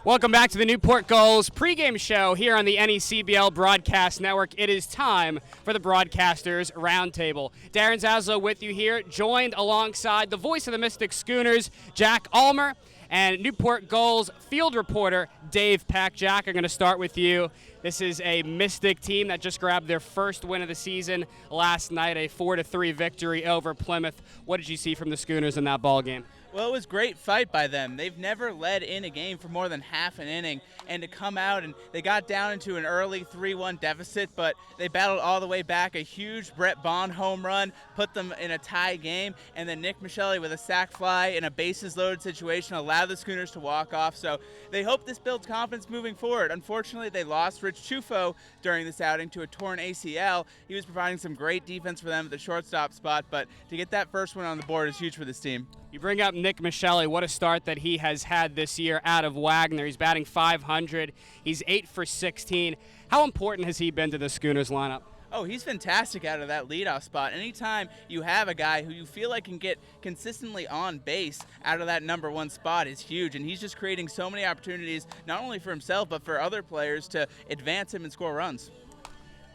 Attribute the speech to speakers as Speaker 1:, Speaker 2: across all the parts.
Speaker 1: Welcome back to the Newport Gulls pregame show here on the NECBL Broadcast Network. It is time for the Broadcasters Roundtable. Darren Zaslow with you here, joined alongside the voice of the Mystic Schooners, Jack Ulmer, and Newport Gulls field reporter, Dave Peck. Jack, I'm going to start with you. This is a Mystic team that just grabbed their first win of the season last night, a 4-3 victory over Plymouth. What did you see from the Schooners in that ball game?
Speaker 2: Well, it was a great fight by them. They've never led in a game for more than half an inning, and to come out and they got down into an early 3-1 deficit, but they battled all the way back. A huge Brett Bond home run put them in a tie game, and then Nick Michelli with a sac fly in a bases-loaded situation allowed the Schooners to walk off. So they hope this builds confidence moving forward. Unfortunately, they lost Rich Chufo during this outing to a torn ACL. He was providing some great defense for them at the shortstop spot, but to get that first one on the board is huge for this team.
Speaker 1: You bring up Nick Michelli. What a start that he has had this year out of Wagner. He's batting .500. He's 8 for 16. How important has he been to the Schooners lineup?
Speaker 2: Oh, he's fantastic out of that leadoff spot. Anytime you have a guy who you feel like can get consistently on base out of that number one spot is huge, and he's just creating so many opportunities, not only for himself but for other players to advance him and score runs.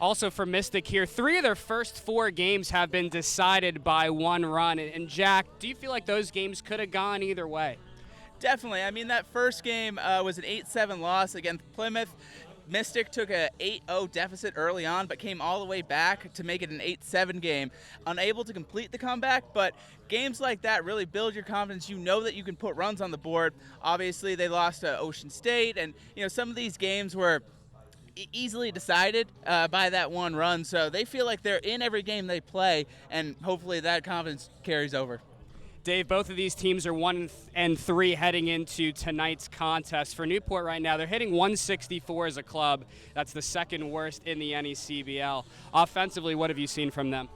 Speaker 1: Also for Mystic here, 3 of their first 4 games have been decided by 1 run. And Jack, do you feel like those games could have gone either way?
Speaker 2: Definitely. I mean, that first game was an 8-7 loss against Plymouth. Mystic took a 8-0 deficit early on, but came all the way back to make it an 8-7 game. Unable to complete the comeback, but games like that really build your confidence. You know that you can put runs on the board. Obviously, they lost to Ocean State, and some of these games were easily decided by that 1 run, so they feel like they're in every game they play, and hopefully that confidence carries over.
Speaker 1: Dave, both of these teams are 1-3 heading into tonight's contest. For Newport right now, they're hitting .164 as a club. That's the second worst in the NECBL. Offensively, what have you seen from them?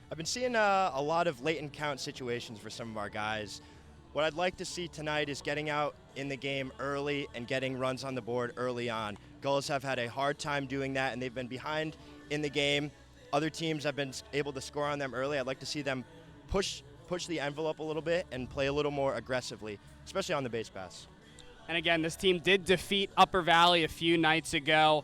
Speaker 3: I've been seeing a lot of late and count situations for some of our guys. What I'd like to see tonight is getting out in the game early and getting runs on the board early on. Gulls have had a hard time doing that, and they've been behind in the game. Other teams have been able to score on them early. I'd like to see them push the envelope a little bit and play a little more aggressively, especially on the base pass.
Speaker 1: And again, this team did defeat Upper Valley a few nights ago.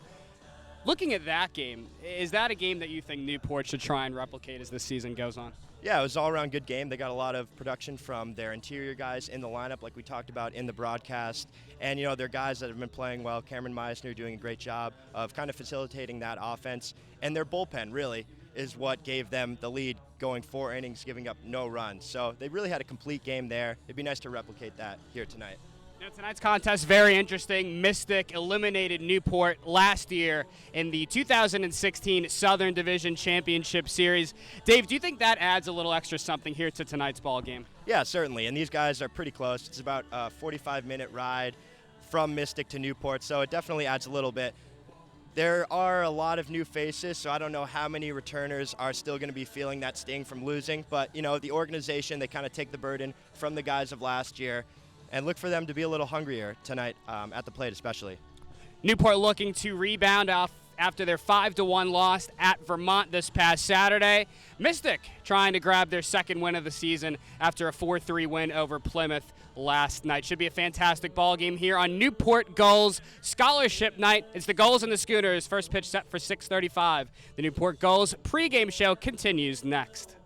Speaker 1: Looking at that game, is that a game that you think Newport should try and replicate as this season goes on?
Speaker 3: Yeah, it was an all-around good game. They got a lot of production from their interior guys in the lineup, like we talked about in the broadcast. And, they're guys that have been playing well. Cameron Meisner doing a great job of kind of facilitating that offense. And their bullpen, really, is what gave them the lead, going 4 innings, giving up no runs. So they really had a complete game there. It'd be nice to replicate that here tonight.
Speaker 1: Tonight's contest, very interesting. Mystic eliminated Newport last year in the 2016 Southern Division Championship Series. Dave, do you think that adds a little extra something here to tonight's ball game?
Speaker 3: Yeah, certainly. And these guys are pretty close. It's about a 45-minute ride from Mystic to Newport, so it definitely adds a little bit. There are a lot of new faces, so I don't know how many returners are still going to be feeling that sting from losing. But, the organization, they kind of take the burden from the guys of last year. And look for them to be a little hungrier tonight at the plate especially.
Speaker 1: Newport looking to rebound after their 5-1 loss at Vermont this past Saturday. Mystic trying to grab their second win of the season after a 4-3 win over Plymouth last night. Should be a fantastic ball game here on Newport Gulls Scholarship Night. It's the Gulls and the Schooners. First pitch set for 6:35. The Newport Gulls pregame show continues next.